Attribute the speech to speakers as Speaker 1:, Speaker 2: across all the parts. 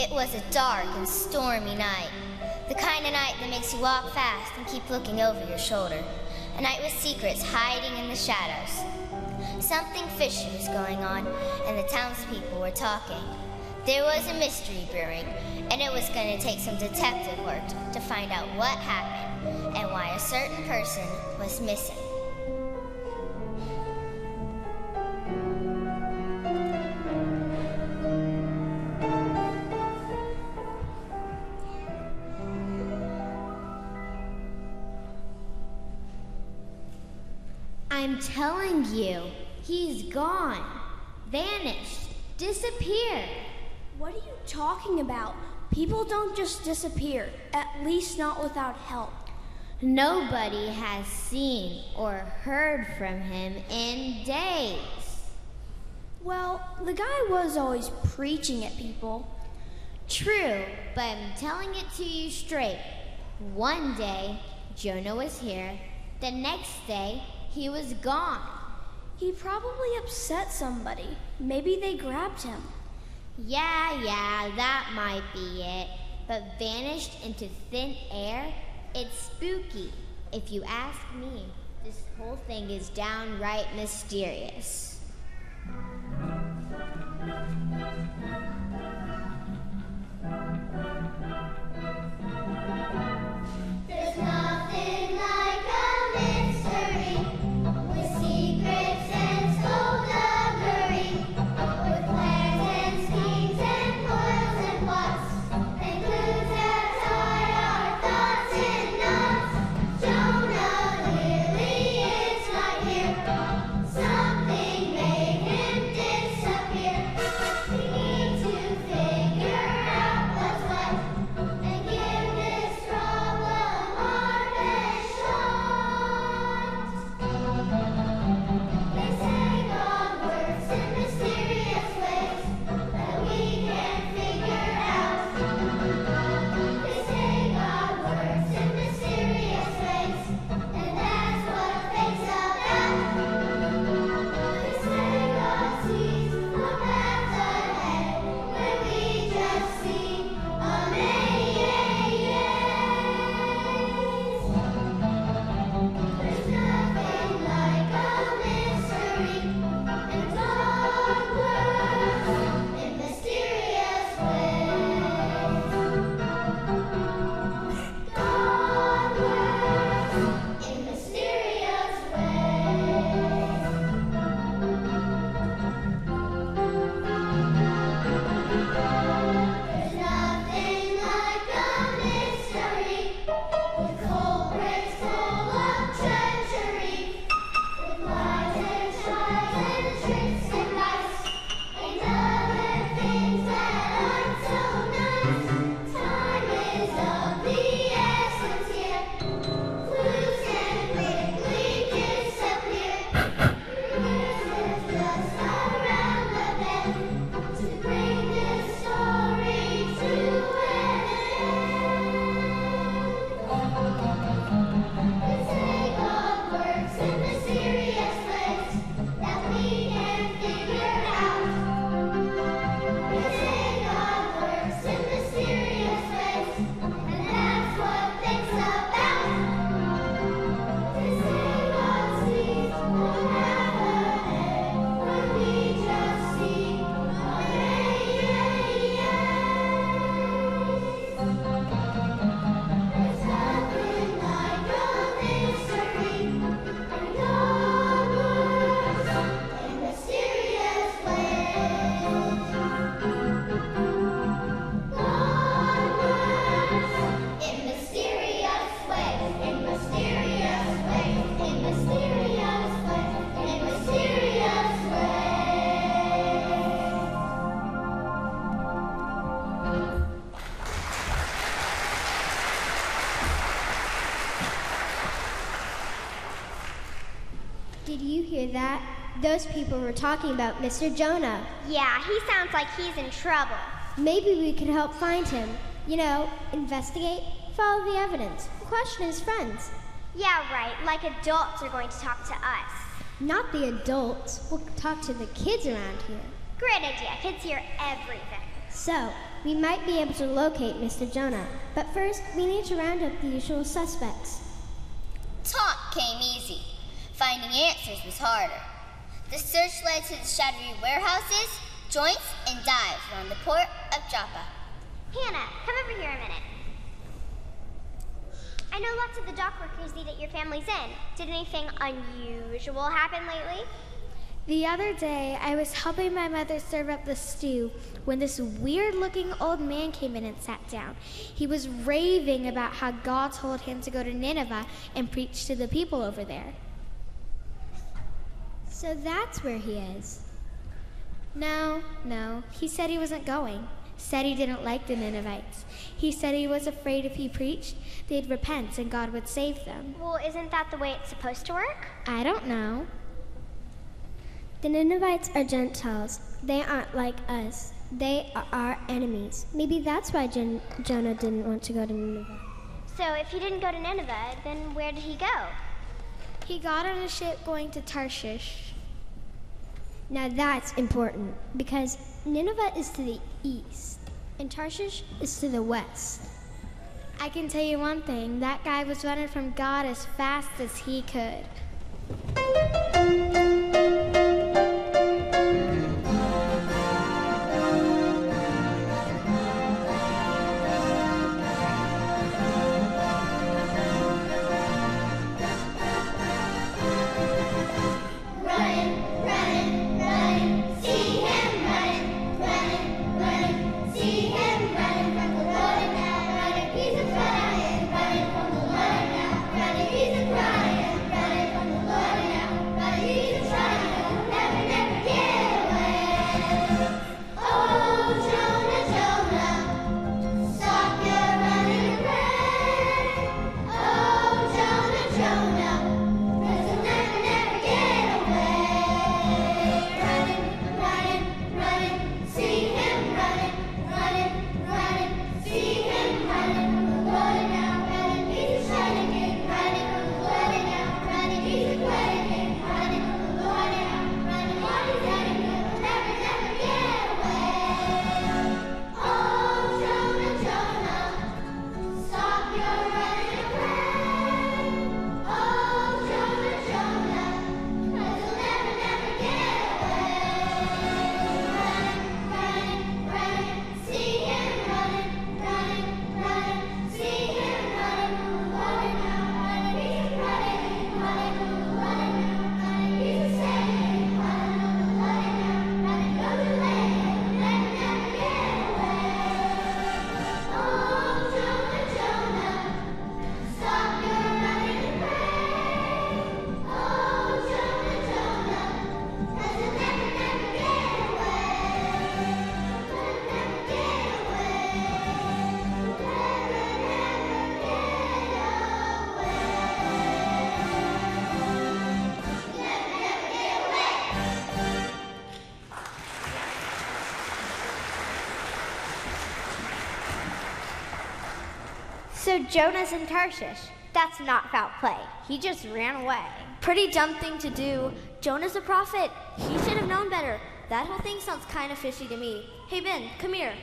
Speaker 1: It was a dark and stormy night. The kind of night that makes you walk fast and keep looking over your shoulder. A night with secrets hiding in the shadows. Something fishy was going on, and the townspeople were talking. There was a mystery brewing, and it was going to take some detective work to find out what happened and why a certain person was missing.
Speaker 2: I'm telling you, he's gone, vanished, disappeared.
Speaker 3: What are you talking about? People don't just disappear, at least not without help.
Speaker 2: Nobody has seen or heard from him in days.
Speaker 3: Well, the guy was always preaching at people.
Speaker 2: True, but I'm telling it to you straight. One day, Jonah was here. The next day, he was gone.
Speaker 3: He probably upset somebody. Maybe they grabbed him.
Speaker 2: Yeah, that might be it. But vanished into thin air? It's spooky. If you ask me, this whole thing is downright mysterious.
Speaker 4: There's nothing like a mystery with secrets and skullduggery, with plans and schemes and coils and plots and clues that tie our thoughts in knots. Jonah really is not here. Something made him disappear. We need to figure out what's what and give this problem our best shot. They say God works in mysterious ways that we can't figure out. They say God works in mysterious ways, and that's what faith's about. They say God sees a path ahead when we just see a maze. There's nothing like a mystery, and God works in mysterious ways. God works in mysterious ways. There's nothing like a mystery, with culprits full of treachery, with lies and tries and tricks and dice, and other things that aren't so nice. Time is of the essence here. Clues can quickly disappear. Clues is just around the bend to bring this story to an end. They say God works in mysterious ways that we can't figure out. They say God works in mysterious ways, and that's what faith's about. They say God sees the path ahead when we just see a maze. There's nothing like a mystery, and God works in mysterious ways. God works in mysterious ways, in mysterious ways, in mysterious ways, in mysterious ways.
Speaker 5: Did you hear that? Those people were talking about Mr. Jonah.
Speaker 6: Yeah, he sounds like he's in trouble.
Speaker 5: Maybe we could help find him. You know, investigate, follow the evidence, question his friends.
Speaker 6: Yeah, right, like adults are going to talk to us.
Speaker 5: Not the adults. We'll talk to the kids around here.
Speaker 6: Great idea, kids hear everything.
Speaker 5: So, we might be able to locate Mr. Jonah. But first, we need to round up the usual suspects.
Speaker 1: Talk came easy. Finding answers was harder. The search led to the shadowy warehouses, joints, and dives around the port of Joppa.
Speaker 6: Hannah, come over here a minute. I know lots of the dock workers need at your family's inn. Did anything unusual happen lately?
Speaker 7: The other day, I was helping my mother serve up the stew when this weird-looking old man came in and sat down. He was raving about how God told him to go to Nineveh and preach to the people over there.
Speaker 5: So that's where he is.
Speaker 7: No, he said he wasn't going. Said he didn't like the Ninevites. He said he was afraid if he preached, they'd repent and God would save them.
Speaker 6: Well, isn't that the way it's supposed to work?
Speaker 7: I don't know.
Speaker 5: The Ninevites are Gentiles. They aren't like us. They are our enemies. Maybe that's why Jonah didn't want to go to Nineveh.
Speaker 6: So if he didn't go to Nineveh, then where did he go?
Speaker 7: He got on a ship going to Tarshish.
Speaker 5: Now that's important, because Nineveh is to the east, and Tarshish is to the west.
Speaker 7: I can tell you one thing, that guy was running from God as fast as he could.
Speaker 2: So Jonah's in Tarshish. That's not foul play. He just ran away.
Speaker 3: Pretty dumb thing to do. Jonah's a prophet. He should have known better. That whole thing sounds kind of fishy to me. Hey, Ben, come here.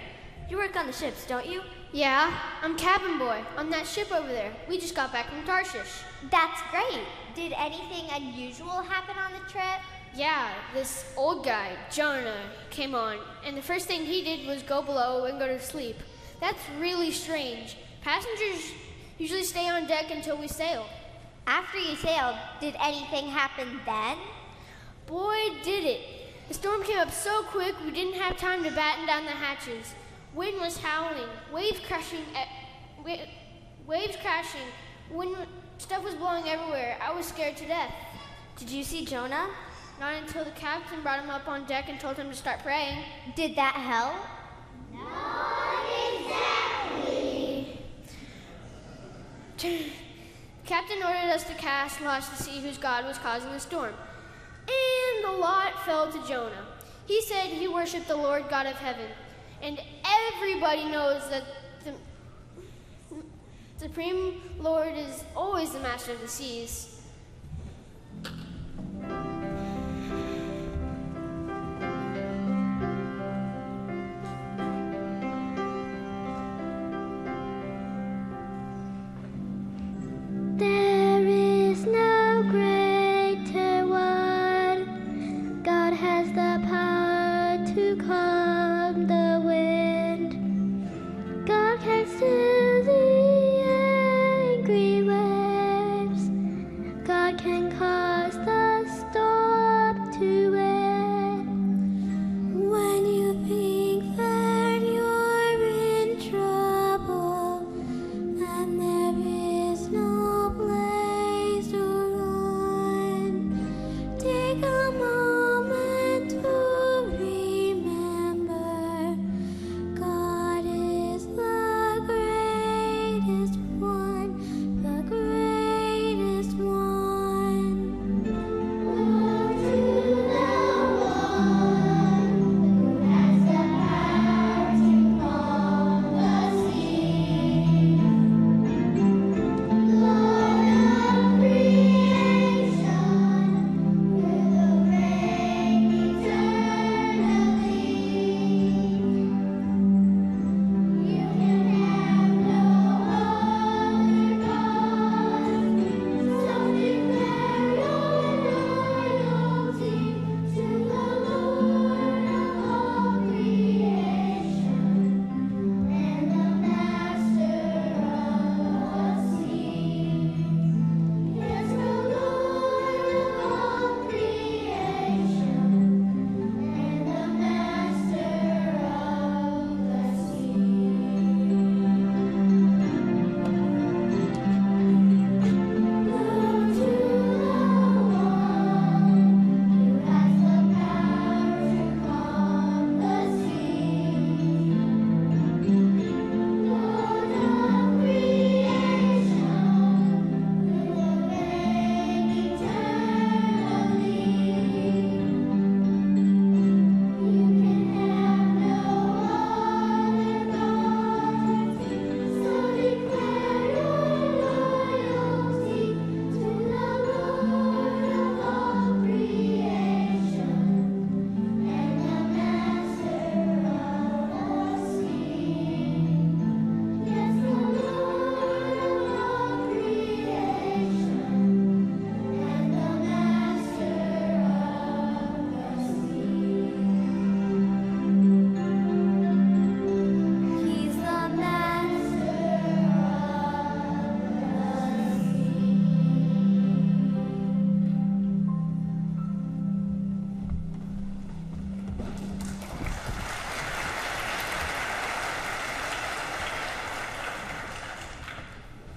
Speaker 3: You work on the ships, don't you?
Speaker 8: Yeah, I'm cabin boy on that ship over there. We just got back from Tarshish.
Speaker 2: That's great. Did anything unusual happen on the trip?
Speaker 8: Yeah, this old guy, Jonah, came on, and the first thing he did was go below and go to sleep. That's really strange. Passengers usually stay on deck until we sail.
Speaker 2: After you sailed, did anything happen then?
Speaker 8: Boy, did it. The storm came up so quick we didn't have time to batten down the hatches. Wind was howling, waves crashing, stuff was blowing everywhere. I was scared to death.
Speaker 3: Did you see Jonah?
Speaker 8: Not until the captain brought him up on deck and told him to start praying.
Speaker 2: Did that help?
Speaker 4: Not exactly.
Speaker 8: The captain ordered us to cast lots to see whose God was causing the storm. And the lot fell to Jonah. He said he worshiped the Lord God of heaven. And everybody knows that the Supreme Lord is always the master of the seas.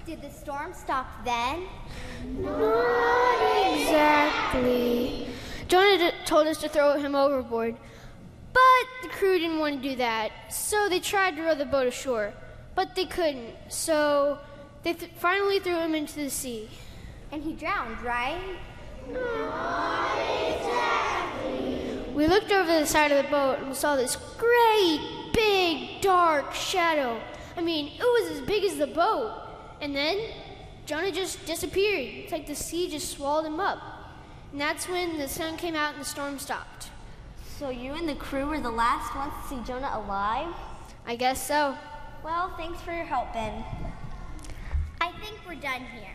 Speaker 2: Did the storm stop then?
Speaker 8: Not exactly. Jonah told us to throw him overboard, but the crew didn't want to do that, so they tried to row the boat ashore, but they couldn't, so they finally threw him into the sea.
Speaker 2: And he drowned, right?
Speaker 4: Not exactly.
Speaker 8: We looked over the side of the boat and saw this great, big, dark shadow. I mean, it was as big as the boat. And then Jonah just disappeared. It's like the sea just swallowed him up. And that's when the sun came out and the storm stopped.
Speaker 3: So you and the crew were the last ones to see Jonah alive?
Speaker 8: I guess so.
Speaker 3: Well, thanks for your help, Ben.
Speaker 2: I think we're done here.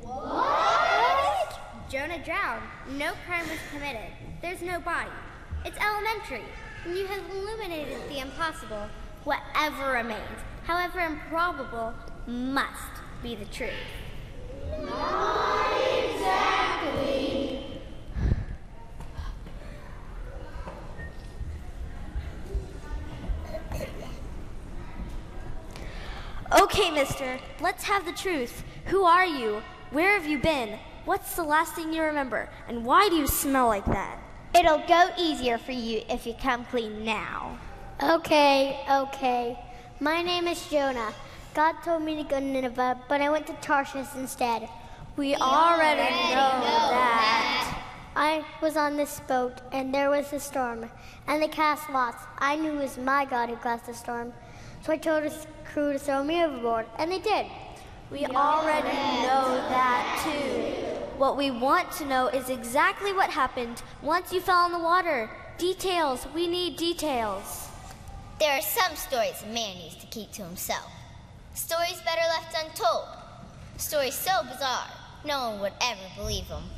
Speaker 4: What?
Speaker 2: Jonah drowned. No crime was committed. There's no body. It's elementary. And you have illuminated the impossible. Whatever remains, however improbable, must be the truth.
Speaker 4: Not exactly.
Speaker 3: Okay, mister, let's have the truth. Who are you? Where have you been? What's the last thing you remember? And why do you smell like that?
Speaker 2: It'll go easier for you if you come clean now.
Speaker 5: Okay. My name is Jonah. God told me to go to Nineveh, but I went to Tarshish instead.
Speaker 3: We already know that.
Speaker 5: I was on this boat, and there was a storm, and they cast lots. I knew it was my God who caused the storm, so I told his crew to throw me overboard, and they did.
Speaker 3: We already know that, too. What we want to know is exactly what happened once you fell in the water. Details. We need details.
Speaker 1: There are some stories a man needs to keep to himself. Stories better left untold. Stories so bizarre, no one would ever believe them.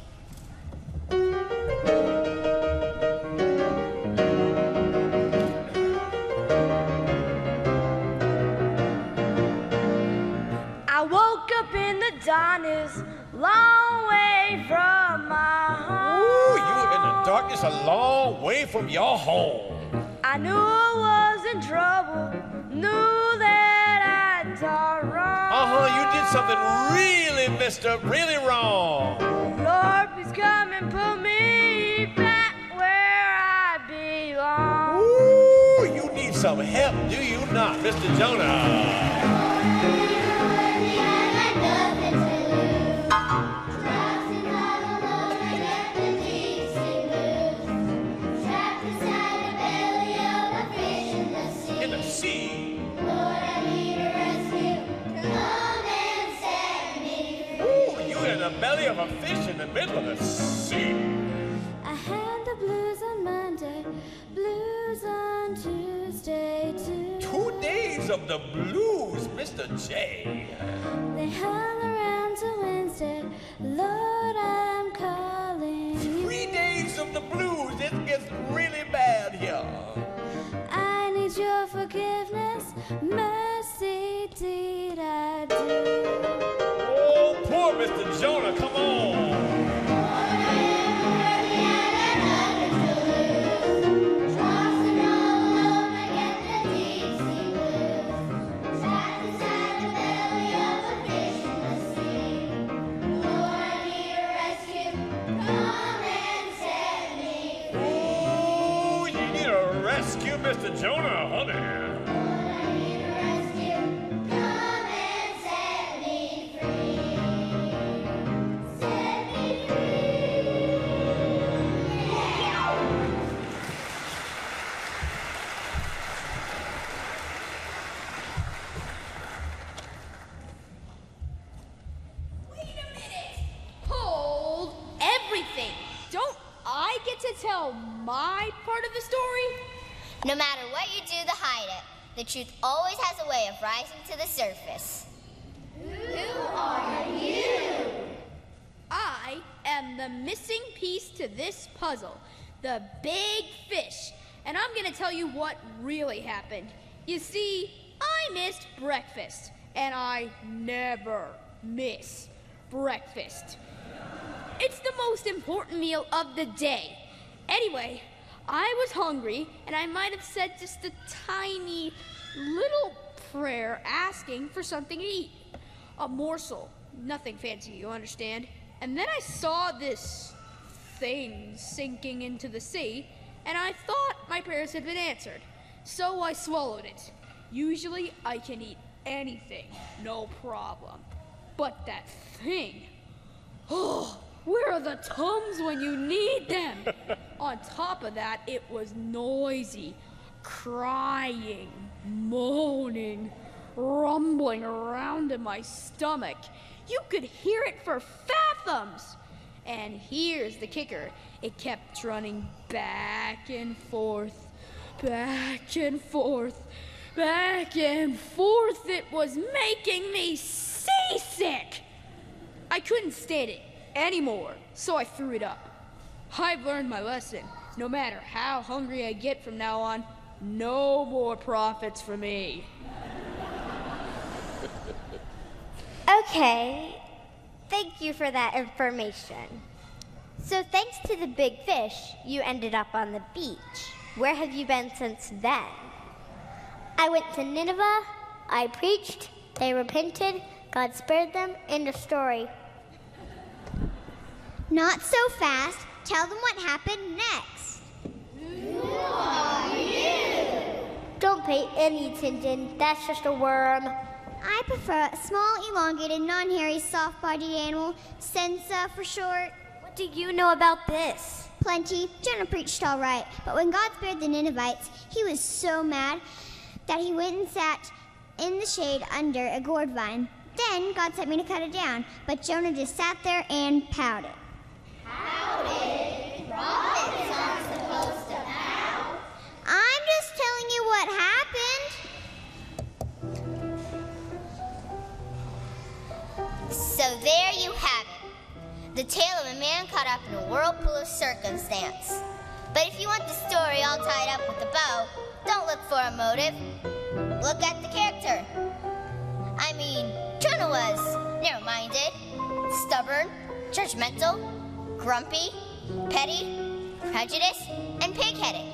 Speaker 9: I woke up in the darkness, long way from my home.
Speaker 10: Ooh, you were in the darkness a long way from your home.
Speaker 9: I knew I was in trouble, knew that I'd done wrong.
Speaker 10: You did something really messed up, really wrong.
Speaker 9: Lord, please come and put me back where I belong.
Speaker 10: Ooh, you need some help, do you not, Mr. Jonah? Belly of a fish in the middle of the sea.
Speaker 5: I had the blues on Monday, blues on Tuesday too.
Speaker 10: 2 days of the blues, Mr. J.
Speaker 5: They hung around till Wednesday, Lord, I'm calling you.
Speaker 10: 3 days of the blues, it gets really bad here.
Speaker 5: I need your forgiveness, mercy did I do.
Speaker 10: Oh, poor Mr. Jonah, come on. Oh, you need a rescue, Mr. Jonah, honey.
Speaker 11: Tell my part of the story?
Speaker 1: No matter what you do to hide it, the truth always has a way of rising to the surface.
Speaker 4: Who are you?
Speaker 11: I am the missing piece to this puzzle, the big fish. And I'm gonna tell you what really happened. You see, I missed breakfast, and I never miss breakfast. It's the most important meal of the day. Anyway, I was hungry, and I might have said just a tiny little prayer asking for something to eat. a morsel. Nothing fancy, you understand? And then I saw this thing sinking into the sea, and I thought my prayers had been answered. So I swallowed it. Usually I can eat anything, no problem. But that thing, oh, where are the Tums when you need them? On top of that, it was noisy, crying, moaning, rumbling around in my stomach. You could hear it for fathoms. And here's the kicker. It kept running back and forth, back and forth, back and forth. It was making me seasick. I couldn't stand it anymore, so I threw it up. I've learned my lesson. No matter how hungry I get from now on, no more profits for me.
Speaker 2: Okay, thank you for that information. So thanks to the big fish, you ended up on the beach. Where have you been since then?
Speaker 6: I went to Nineveh, I preached, they repented, God spared them, end of story.
Speaker 2: Not so fast. Tell them what happened next.
Speaker 4: Who are you?
Speaker 6: Don't pay any attention, that's just a worm.
Speaker 2: I prefer a small, elongated, non-hairy, soft-bodied animal, sensa for short.
Speaker 6: What do you know about this?
Speaker 2: Plenty. Jonah preached all right, but when God spared the Ninevites, he was so mad that he went and sat in the shade under a gourd vine. Then God sent me to cut it down, but Jonah just sat there and pouted.
Speaker 4: Pouted? Prophets aren't supposed to pout.
Speaker 2: I'm just telling you what happened.
Speaker 1: So there you have it. The tale of a man caught up in a whirlpool of circumstance. But if you want the story all tied up with a bow, don't look for a motive. Look at the character. I mean, Jonah was narrow-minded, stubborn, judgmental, grumpy, petty, prejudiced, and pig-headed.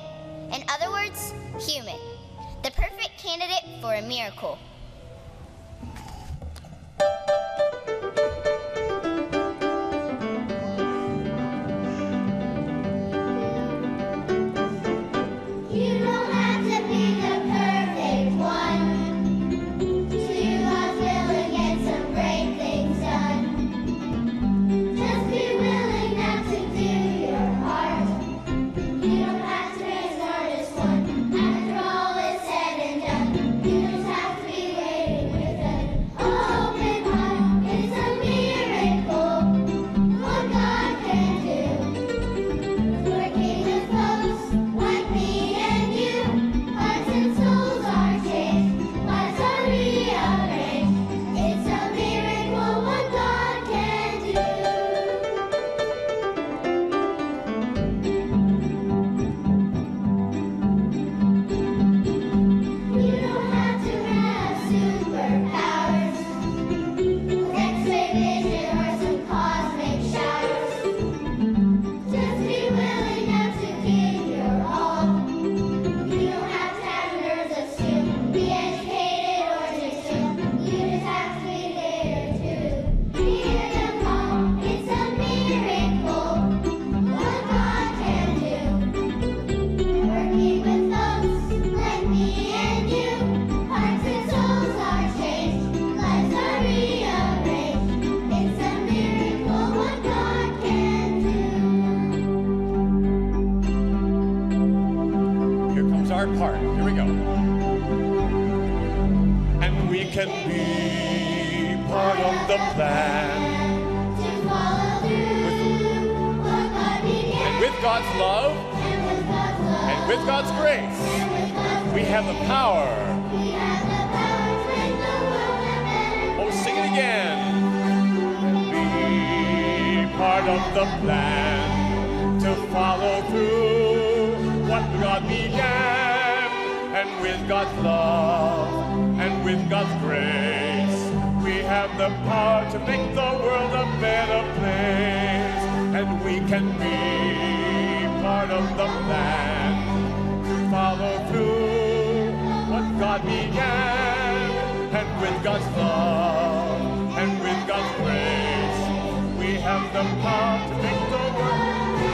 Speaker 1: In other words, human. The perfect candidate for a miracle.
Speaker 4: You don't have to be the perfect one to do God's will and get some great things done. Just be willing now to do your part. You don't have to be the smartest one after all is said and done. You just have to be waiting with an open heart. It's a miracle what God can do. Working with folks like me and you, hearts and souls are changed, lives are rearranged. It's a miracle what God can do. You don't have to have superpowers, X-ray vision, or some cosmic showers. Just be willing now to give your all. You don't have to have nerves of steel, be educated or just chill. You just have to be there to hear them call. It's a miracle what God can do. Working with folks like me and you, hearts and souls are changed, lives are rearranged. It's a miracle what God can do.
Speaker 10: Here comes our part. Here we go. And we can be part of the plan.
Speaker 4: To follow through what God began,
Speaker 10: And with God's love
Speaker 4: and with God's love,
Speaker 10: and with God's grace,
Speaker 4: and with God's
Speaker 10: we have the power.
Speaker 4: we have the power to make the world a better.
Speaker 10: Oh, sing it again. Be part of the plan to follow through what God began. And with God's love and with God's grace, we have the power to make the world a better place. And we can be part of the plan to follow through what God began. And with God's love the power to make the world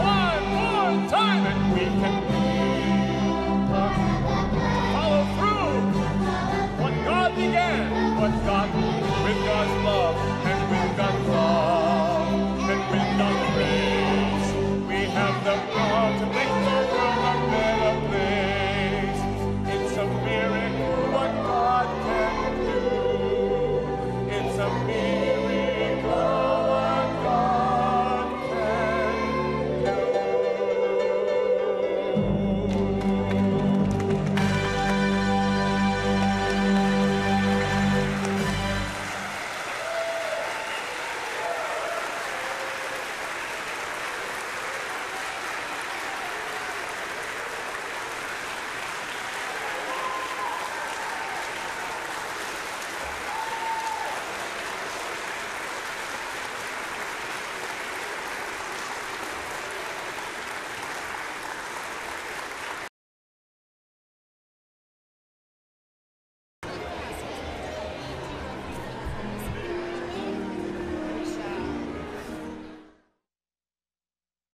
Speaker 10: one more time, and we can follow through what God began, with God's love, and with God's love, and with God's grace. We have the power to make the world a better place. It's a miracle what God can do. It's a miracle.